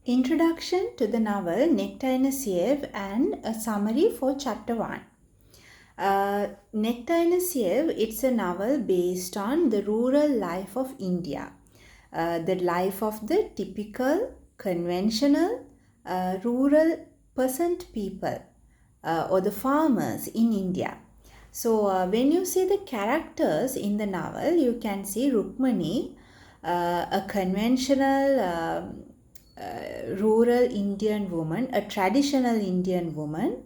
Introduction to the novel Nectar and Sieve and a summary for chapter 1. Nectar and Sieve, it's a novel based on the rural life of India. The life of the typical, conventional, rural peasant people or the farmers in India. So when you see the characters in the novel, you can see Rukmani, a conventional rural Indian woman, a traditional Indian woman,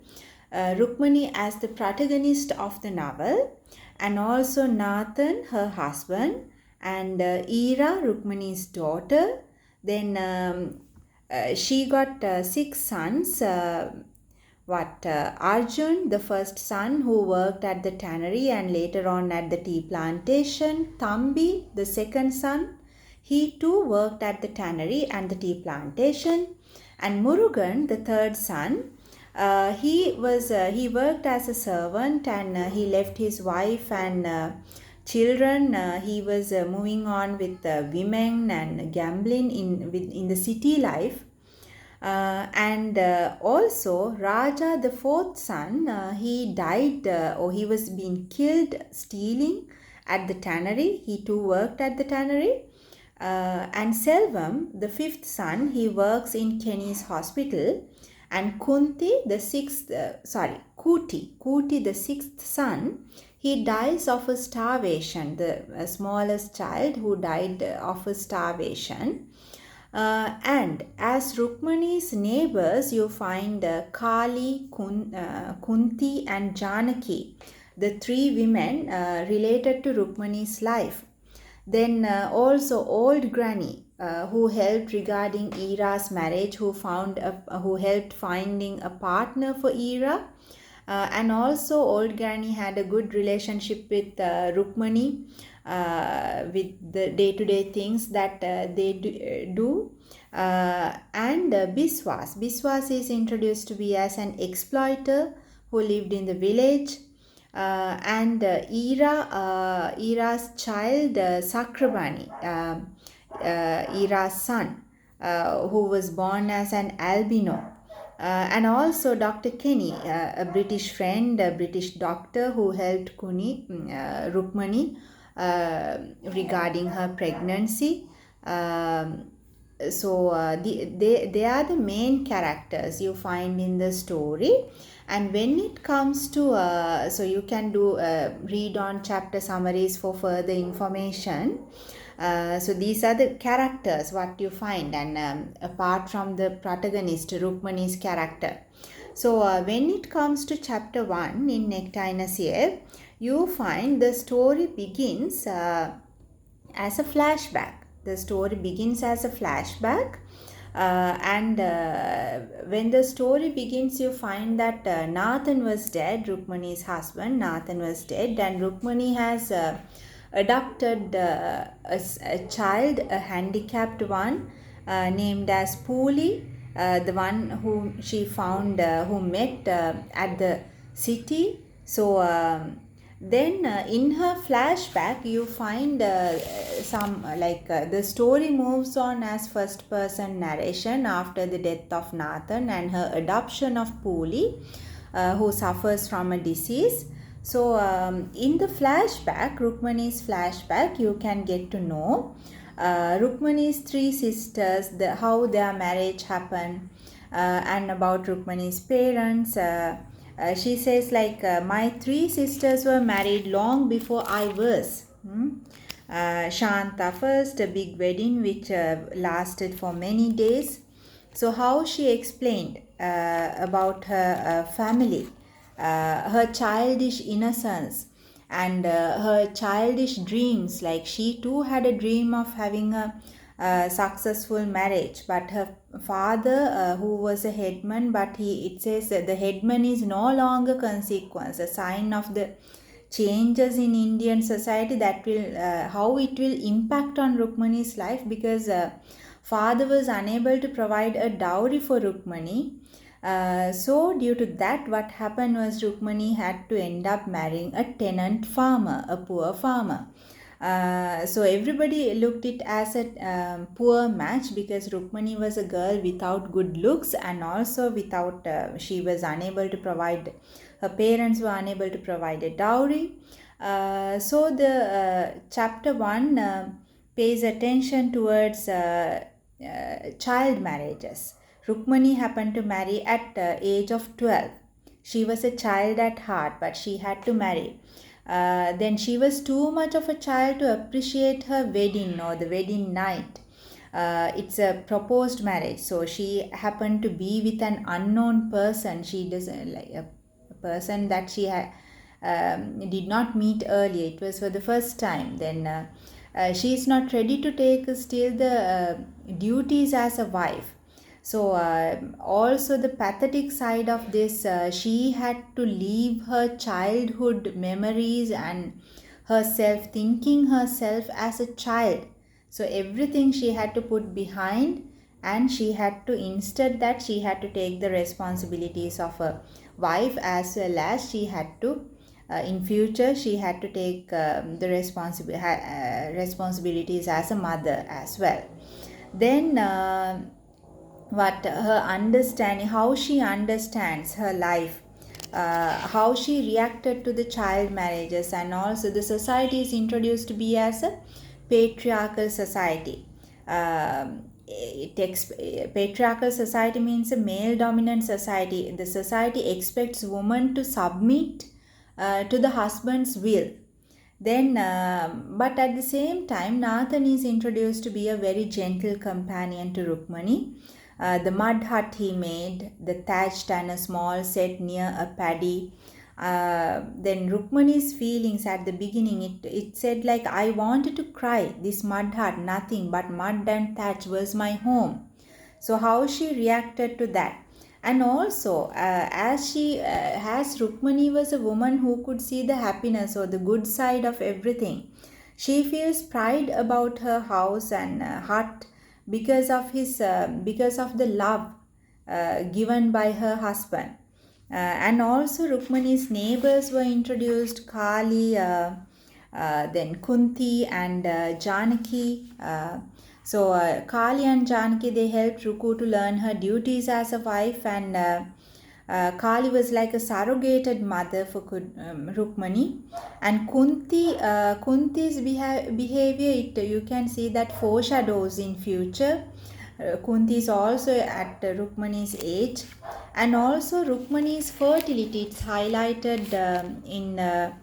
Rukmani as the protagonist of the novel, and also Nathan, her husband, and Ira, Rukmani's daughter. Then she got six sons. Arjun, the first son who worked at the tannery and later on at the tea plantation. Thambi, the second son, he too worked at the tannery and the tea plantation. And Murugan, the third son, he worked as a servant and he left his wife and children. He was moving on with women and gambling in the city life. And also Raja, the fourth son, he died or he was being killed stealing at the tannery. He too worked at the tannery. And Selvam, the fifth son, he works in Kenny's hospital. And Kuti, the sixth son, he dies of a starvation, the smallest child who died of a starvation. And as Rukmani's neighbors, you find Kali, Kunti, and Janaki, the three women related to Rukmani's life. Then also old granny who helped regarding Ira's marriage, who helped finding a partner for Ira. And also old granny had a good relationship with Rukmani with the day-to-day things that they do. And Biswas. Biswas is introduced to be as an exploiter who lived in the village. And Ira's child Sakrabani, Ira's son, who was born as an albino. And also Dr. Kenny, a British friend, a British doctor who helped Rukmani regarding her pregnancy. They are the main characters you find in the story. And when it comes to so you can do read on chapter summaries for further information. So these are the characters what you find, and apart from the protagonist Rukmani's character. So when it comes to chapter 1 in Nectar and Sieve, you find the story begins as a flashback. The story begins as a flashback. And when the story begins, you find that Nathan was dead, Rukmani's husband. Nathan was dead, and Rukmani has adopted a child, a handicapped one, named as Pooli, the one whom she found, who met at the city. So then in her flashback you find the story moves on as first person narration after the death of Nathan and her adoption of Pooli, who suffers from a disease. So in the flashback, Rukmani's flashback, you can get to know Rukmani's three sisters, how their marriage happened, and about Rukmani's parents. She says my three sisters were married long before I was. Shanta first, a big wedding which lasted for many days. So how she explained about her family, her childish innocence, and her childish dreams. Like she too had a dream of having a successful marriage, but her father, who was a headman, but it says that the headman is no longer consequence, a sign of the changes in Indian society that will how it will impact on Rukmani's life, because father was unable to provide a dowry for Rukmani. So due to that, what happened was Rukmani had to end up marrying a tenant farmer, a poor farmer. So everybody looked it as a poor match because Rukmani was a girl without good looks, and also without she was unable to provide, her parents were unable to provide a dowry. So the chapter 1 pays attention towards child marriages. Rukmani happened to marry at the age of 12. She was a child at heart, but she had to marry. Then she was too much of a child to appreciate her wedding or the wedding night. It's a proposed marriage, so she happened to be with an unknown person. She doesn't like a person that she had did not meet earlier. It was for the first time. Then she is not ready to take still the duties as a wife. So also the pathetic side of this, she had to leave her childhood memories and herself, thinking herself as a child. So everything she had to put behind, and she had to, instead that she had to take the responsibilities of a wife, as well as she had to in future she had to take the responsibilities as a mother as well. Then what her understanding, how she understands her life, how she reacted to the child marriages, and also the society is introduced to be as a patriarchal society. Patriarchal society means a male dominant society. The society expects women to submit to the husband's will. Then, but at the same time, Nathan is introduced to be a very gentle companion to Rukmani. The mud hut he made, the thatched and a small set near a paddy. Then Rukmani's feelings at the beginning, it said like, I wanted to cry. This mud hut, nothing but mud and thatch was my home. So how she reacted to that. And also, as Rukmani was a woman who could see the happiness or the good side of everything, she feels pride about her house and hut because of the love given by her husband. And also, Rukmani's neighbors were introduced: Kali, then Kunti, and Janaki. Kali and Janaki, they helped Ruku to learn her duties as a wife, and Kali was like a surrogated mother for Rukmani. And Kunti's behavior, you can see that foreshadows in future. Kunti is also at Rukmani's age, and also Rukmani's fertility. It's highlighted in the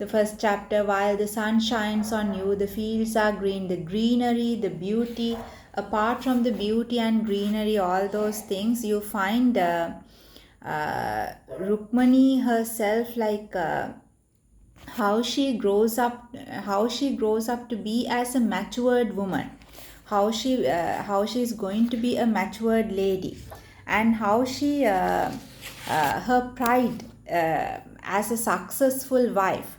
first chapter. While the sun shines on you, the fields are green, the greenery, the beauty. Apart from the beauty and greenery, all those things, you find Rukmani herself, like how she grows up to be as a matured woman, how she is going to be a matured lady, and how she her pride as a successful wife.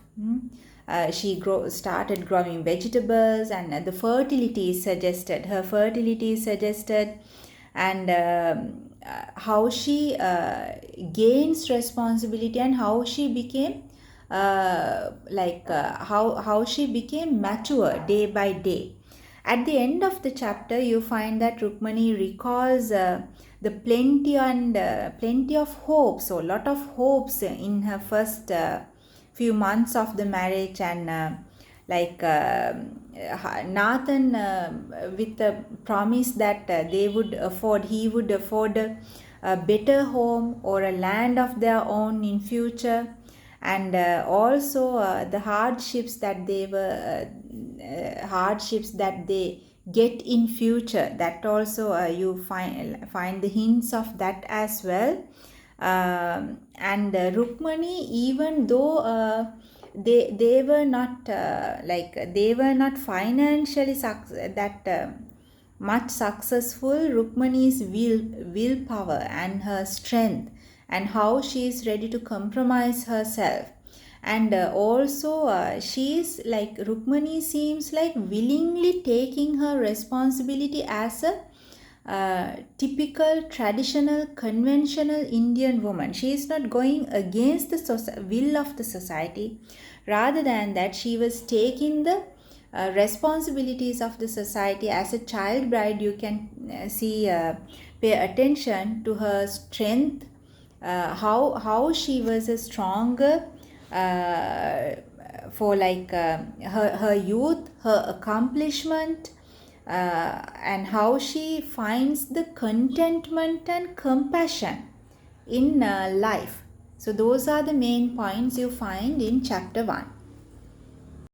She started growing vegetables, and the fertility is suggested, her fertility is suggested, and how she gains responsibility, and how she became how she became mature day by day. At the end of the chapter, you find that Rukmani recalls the plenty of hopes, so lot of hopes in her first few months of the marriage, and Nathan, with the promise that he would afford a better home or a land of their own in future, and also the hardships that they get in future, that also you find the hints of that as well. And Rukmani, even though they were not financially much successful, Rukmani's willpower and her strength, and how she is ready to compromise herself, and also she is like, Rukmani seems like willingly taking her responsibility as a typical traditional conventional Indian woman. She is not going against the will of the society. Rather than that, she was taking the responsibilities of the society. As a child bride, you can pay attention to her strength, how she was a stronger for like her youth, her accomplishment, and how she finds the contentment and compassion in life. So those are the main points you find in chapter 1.